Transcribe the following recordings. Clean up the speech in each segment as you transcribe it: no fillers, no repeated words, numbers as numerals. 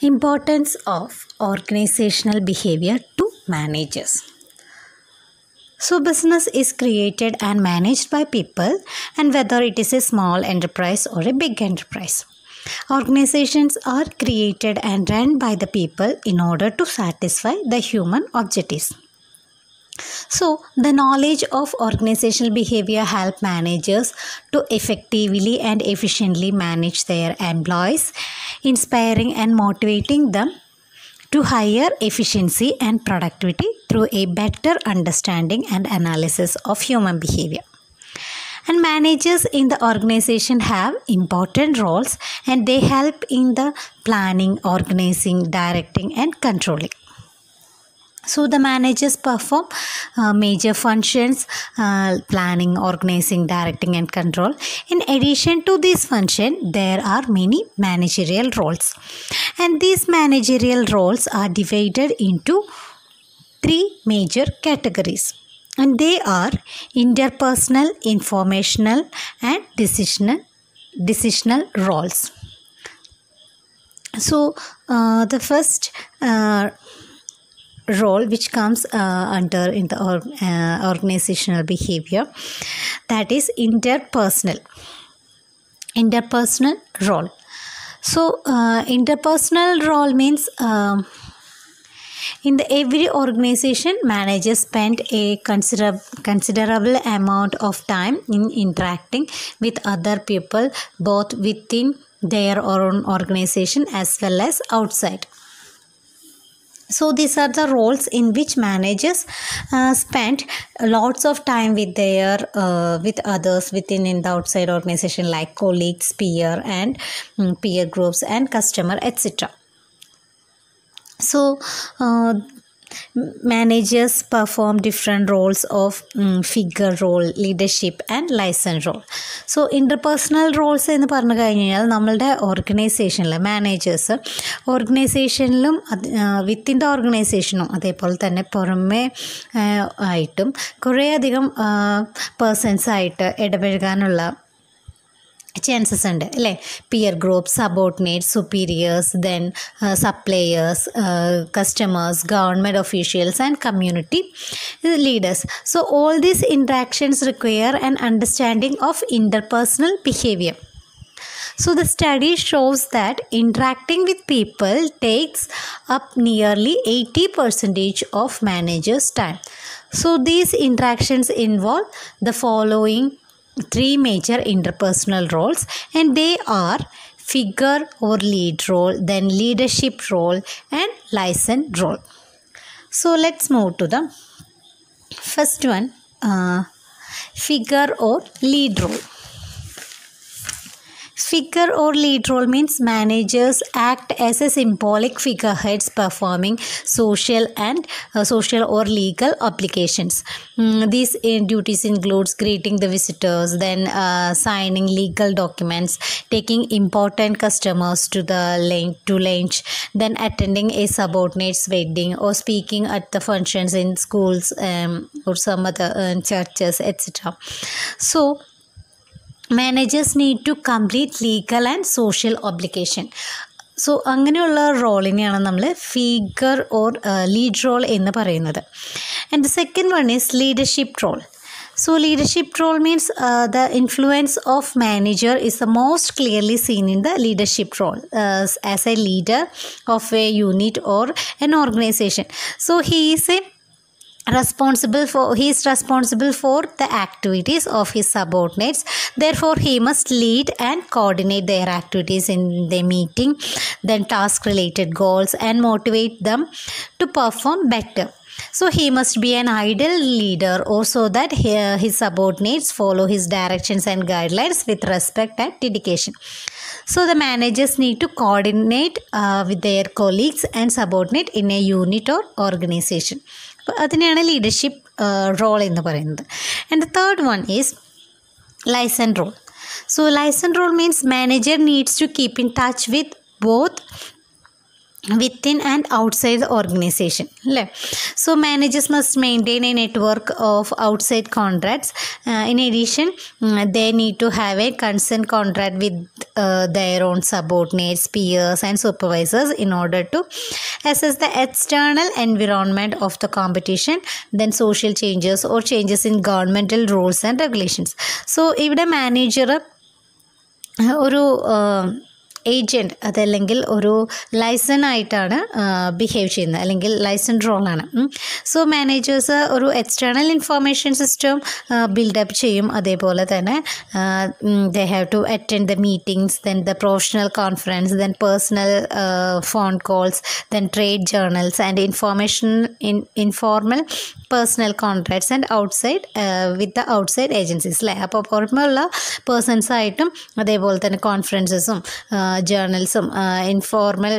Importance of organizational behavior to managers. So business is created and managed by people, and whether it is a small enterprise or a big enterprise. Organizations are created and run by the people in order to satisfy the human objectives. So, the knowledge of organizational behavior help managers to effectively and efficiently manage their employees, inspiring and motivating them to higher efficiency and productivity through a better understanding and analysis of human behavior. And managers in the organization have important roles, and they help in the planning, organizing, directing, and controlling. So the managers perform major functions, planning, organizing, directing, and control. In addition to this function, there are many managerial roles. And these managerial roles are divided into three major categories. And they are interpersonal, informational, and decisional roles. So the first role which comes under in the organizational behavior, that is interpersonal role. So interpersonal role means in every organization, managers spend a considerable amount of time in interacting with other people, both within their own organization as well as outside. So these are the roles in which managers spend lots of time with their with others within in the outside organization, like colleagues, peer groups, and customer, etc. So managers perform different roles of figure role, leadership, and liaison role. So interpersonal roles എന്ന് പറഞ്ഞു കഴിഞ്ഞാൽ നമ്മളുടെ ഓർഗനൈസേഷനിൽ managers ഓർഗനൈസേഷനിലും within the ഓർഗനൈസേഷനും അതേപോലെ തന്നെ പുറമേ ആയിട്ടും കുറേയധികം പേഴ്സൺസായിട്ട് ഇടപഴകാനുള്ള chances ഉണ്ട് അല്ലേ. Peer group, subordinates, superiors, then suppliers, customers, government officials and community leaders. So all these interactions require an understanding of interpersonal behavior. So the study shows that interacting with people takes up nearly 80% of managers' time. So these interactions involve the following three major interpersonal roles, and they are figure or lead role, then leadership role, and liaison role. So let's move to the first one, figure or lead role. Figure or lead role means managers act as a symbolic figureheads performing social or legal obligations. These duties includes greeting the visitors, then signing legal documents, taking important customers to lunch, then attending a subordinate's wedding, or speaking at the functions in schools or some other churches, etc. So managers need to complete legal and social obligation. So അങ്ങനെയുള്ള റോളിനെയാണ് നമ്മൾ figure or lead role എന്ന് പറയുന്നത്. And the second one is leadership role. So leadership role means the influence of manager is the most clearly seen in the leadership role as a leader of a unit or an organization. So he is responsible for the activities of his subordinates. Therefore he must lead and coordinate their activities in the meeting, then task related goals, and motivate them to perform better. So he must be an ideal leader also, that his subordinates follow his directions and guidelines with respect and dedication. So the managers need to coordinate with their colleagues and subordinate in a unit or organization. അതിനെയാണ് leadership role എന്ന് പറയുന്നത്. And the third one is liaison role. So liaison role means manager needs to keep in touch with both within and outside the organization. So managers must maintain a network of outside contracts. In addition, they need to have a consent contract with their own subordinates, peers and supervisors in order to assess the external environment of the competition, then social changes or changes in governmental rules and regulations. So ഇവിടെ manager ഒരു agent അതല്ലെങ്കിൽ ഒരു liaison ആയിട്ടാണ് behave ചെയ്യുന്നത്, അല്ലെങ്കിൽ liaison റോളാണ്. So managers ഒരു external information system build up ചെയ്യും. അതേപോലെ തന്നെ they have to attend the meetings, then the professional conference, then personal phone calls, then trade journals and informal personal contracts and outside with the outside agencies അല്ലേ. അപ്പോൾ പുറമെയുള്ള പേഴ്സൺസായിട്ടും അതേപോലെ തന്നെ കോൺഫറൻസസും ജേർണൽസും ഇൻഫോർമൽ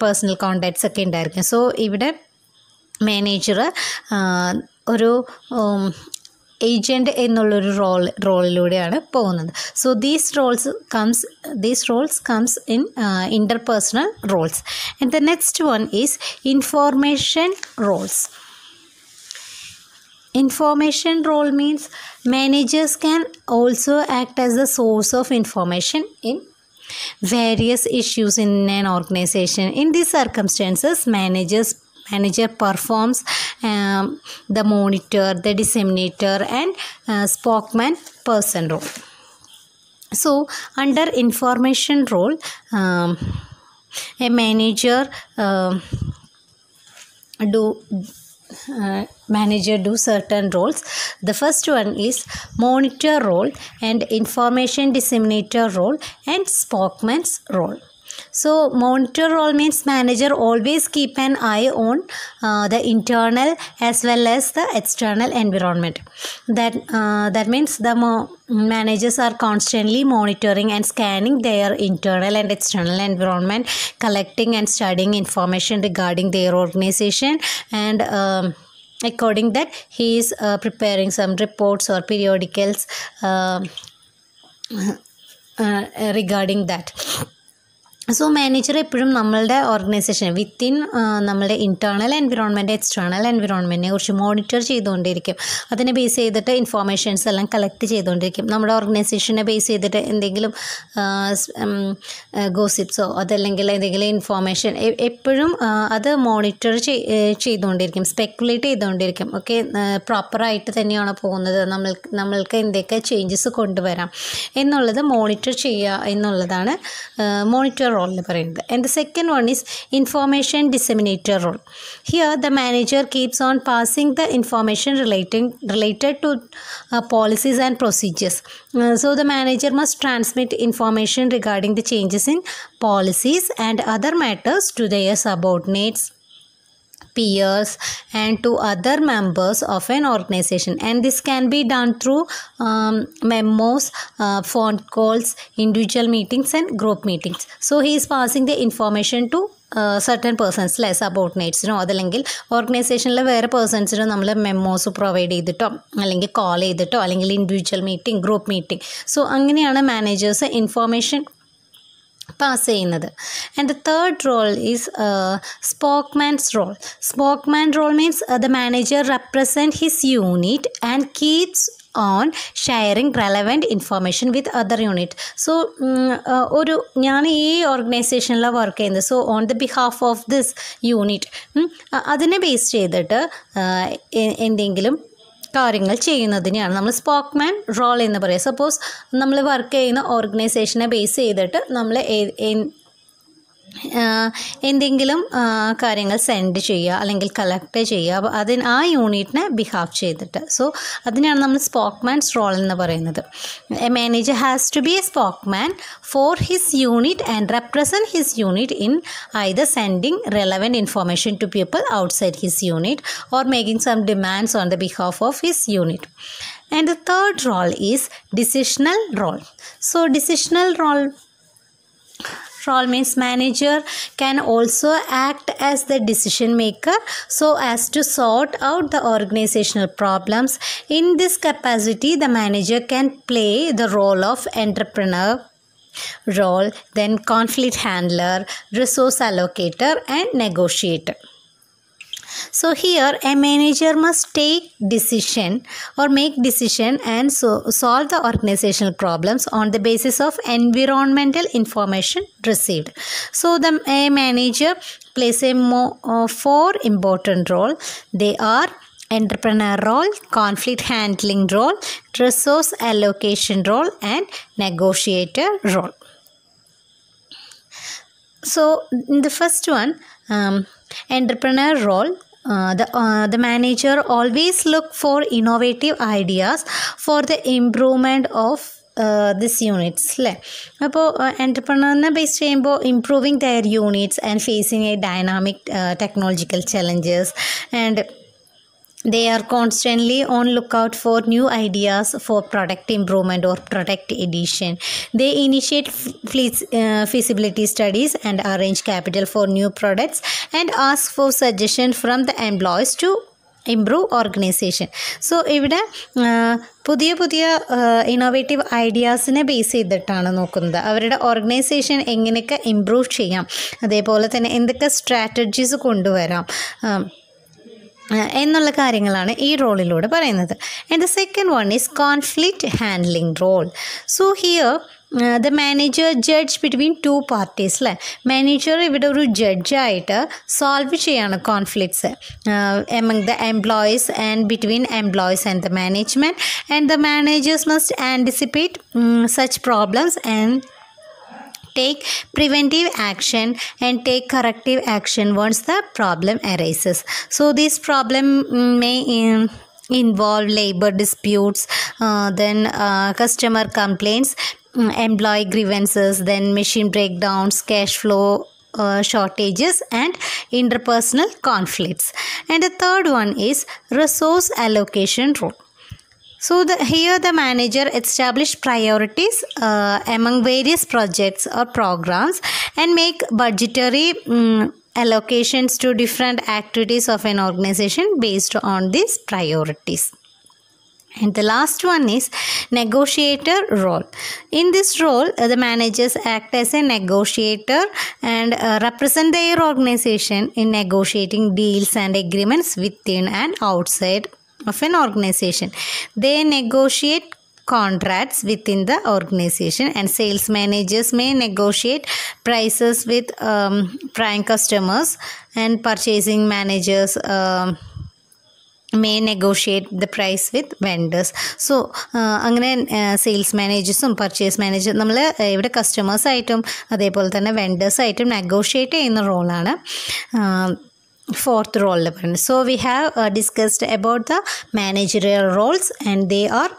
പേഴ്സണൽ കോണ്ടാക്ട്സ് ഒക്കെ ഉണ്ടായിരിക്കും. സോ ഇവിടെ മാനേജർ ഒരു ഏജൻറ്റ് എന്നുള്ളൊരു റോളിലൂടെയാണ് പോകുന്നത്. So these roles comes in interpersonal roles. And the next one is information roles. Information role means managers can also act as a source of information in various issues in an organization. In these circumstances, manager performs the monitor, the disseminator and spokesman person role. So under information role, a manager do certain roles. The first one is monitor role and information disseminator role and spokesman's role. So monitor role means manager always keep an eye on the internal as well as the external environment. That means the managers are constantly monitoring and scanning their internal and external environment, collecting and studying information regarding their organization, and according that he is preparing some reports or periodicals regarding that. So manager എപ്പോഴും നമ്മളുടെ organisation within നമ്മളുടെ internal environment external എൻവിറോൺമെൻറ്റിനെ കുറിച്ച് monitor ചെയ്തുകൊണ്ടിരിക്കും. അതിനെ base ചെയ്തിട്ട് informations എല്ലാം collect ചെയ്തുകൊണ്ടിരിക്കും. നമ്മുടെ ഓർഗനൈസേഷനെ ബേസ് ചെയ്തിട്ട് എന്തെങ്കിലും ഗോസിപ്സോ അതല്ലെങ്കിൽ എന്തെങ്കിലും ഇൻഫോർമേഷൻ എപ്പോഴും അത് മോണിറ്റർ ചെയ്തുകൊണ്ടിരിക്കും, സ്പെക്കുലേറ്റ് ചെയ്തുകൊണ്ടിരിക്കും. ഓക്കെ, പ്രോപ്പറായിട്ട് തന്നെയാണ് പോകുന്നത്, നമ്മൾക്ക് എന്തൊക്കെ ചേഞ്ചസ് കൊണ്ടുവരാം എന്നുള്ളത് മോണിറ്റർ ചെയ്യുക എന്നുള്ളതാണ് monitor role. And the second one is information disseminator role. Here the manager keeps on passing the information related to policies and procedures. So the manager must transmit information regarding the changes in policies and other matters to their subordinates, peers and to other members of an organization, and this can be done through memos, phone calls, individual meetings and group meetings. So he is passing the information to certain persons, സബോർഡിനേറ്റ്സിനോ അതല്ലെങ്കിൽ ഓർഗനൈസേഷനിലെ വേറെ പേഴ്സൺസിനോ നമ്മൾ memos provide ചെയ്തിട്ടോ അല്ലെങ്കിൽ call ചെയ്തിട്ടോ അല്ലെങ്കിൽ individual meeting, group meeting. So അങ്ങനെയാണ് managers information pass ചെയ്യുന്നത്. And the third role is spokesman's role. Spokesman role means the manager represent his unit and keeps on sharing relevant information with other unit. So ഒരു ഞാൻ ഈ ഓർഗനൈസേഷനിലാണ് work ചെയ്യുന്നത്, so on the behalf of this unit അതിനെ base ചെയ്തിട്ട് എന്തെങ്കിലും കാര്യങ്ങൾ ചെയ്യുന്നതിനെയാണ് നമ്മൾ spokesman role എന്ന് പറയുക. സപ്പോസ് നമ്മൾ വർക്ക് ചെയ്യുന്ന ഓർഗനൈസേഷനെ ബേസ് ചെയ്തിട്ട് നമ്മൾ എന്തെങ്കിലും കാര്യങ്ങൾ സെൻഡ് ചെയ്യുക അല്ലെങ്കിൽ കളക്ട് ചെയ്യുക, അപ്പോൾ അതിന് ആ യൂണിറ്റിനെ ബിഹാഫ് ചെയ്തിട്ട്. സോ അതിനാണ് നമ്മൾ സ്പോക്സ്മാൻസ് റോൾ എന്ന് പറയുന്നത്. A manager has to be a spokesman for his unit and represent his unit in either sending relevant information to people outside his unit or making some demands on the behalf of his unit. And the third role is decisional role. So decisional role means manager can also act as the decision maker so as to sort out the organizational problems. In this capacity, the manager can play the role of entrepreneur role, then conflict handler, resource allocator, and negotiator. So here a manager must take decision or make decision and solve the organizational problems on the basis of environmental information received. So a manager plays four important role. They are entrepreneur role, conflict handling role, resource allocation role, and negotiator role. So the first one, entrepreneur role, the manager always look for innovative ideas for the improvement of this units. അപ്പോൾ എൻ്റർപ്രണറിനെ base ചെയ്യുമ്പോൾ improving their units and facing a dynamic technological challenges and they are constantly on lookout for new ideas for product improvement or product addition. They initiate feasibility studies and arrange capital for new products and ask for suggestion from the employees to improve organization. So ഇവിടെ പുതിയ innovative ഐഡിയാസിനെ base ചെയ്തിട്ടാണ് നോക്കുന്നത്. അവരുടെ organisation എങ്ങനെയൊക്കെ improve ചെയ്യാം, അതേപോലെ തന്നെ എന്തൊക്കെ സ്ട്രാറ്റജീസ് കൊണ്ടുവരാം എന്നുള്ള കാര്യങ്ങളാണ് ഈ റോളിലൂടെ പറയുന്നത്. And the second one is conflict handling role. So here the manager judge between two parties അല്ലേ. മാനേജർ ഇവിടെ ഒരു ജഡ്ജായിട്ട് സോൾവ് ചെയ്യാണ് conflicts among the employees and between employees and the management. And the managers must anticipate such problems and take preventive action and take corrective action once the problem arises. So this problem may involve labor disputes, then customer complaints, employee grievances, then machine breakdowns, cash flow shortages, and interpersonal conflicts. And the third one is resource allocation role. So here the manager establish priorities among various projects or programs and make budgetary allocations to different activities of an organization based on these priorities. And the last one is negotiator role. In this role, the managers act as a negotiator and represent their organization in negotiating deals and agreements within and outside of an organization. They negotiate contracts within the organization, and sales managers may negotiate prices with prime customers, and purchasing managers may negotiate the price with vendors. So അങ്ങനെ sales മാനേജേഴ്സും purchase manager നമ്മൾ ഇവിടെ കസ്റ്റമേഴ്സായിട്ടും അതേപോലെ തന്നെ വെൻഡേഴ്സായിട്ടും negotiate ചെയ്യുന്ന റോളാണ് fourth role. So we have discussed about the managerial roles, and they are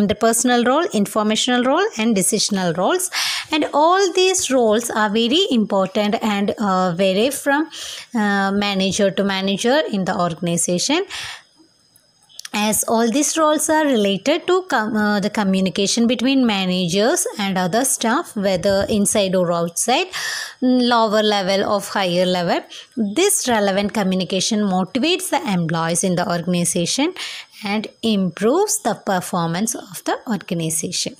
interpersonal role, informational role, and decisional roles. And all these roles are very important and vary from manager to manager in the organization, as all these roles are related to the communication between managers and other staff, whether inside or outside, lower level or higher level. This relevant communication motivates the employees in the organization and improves the performance of the organization.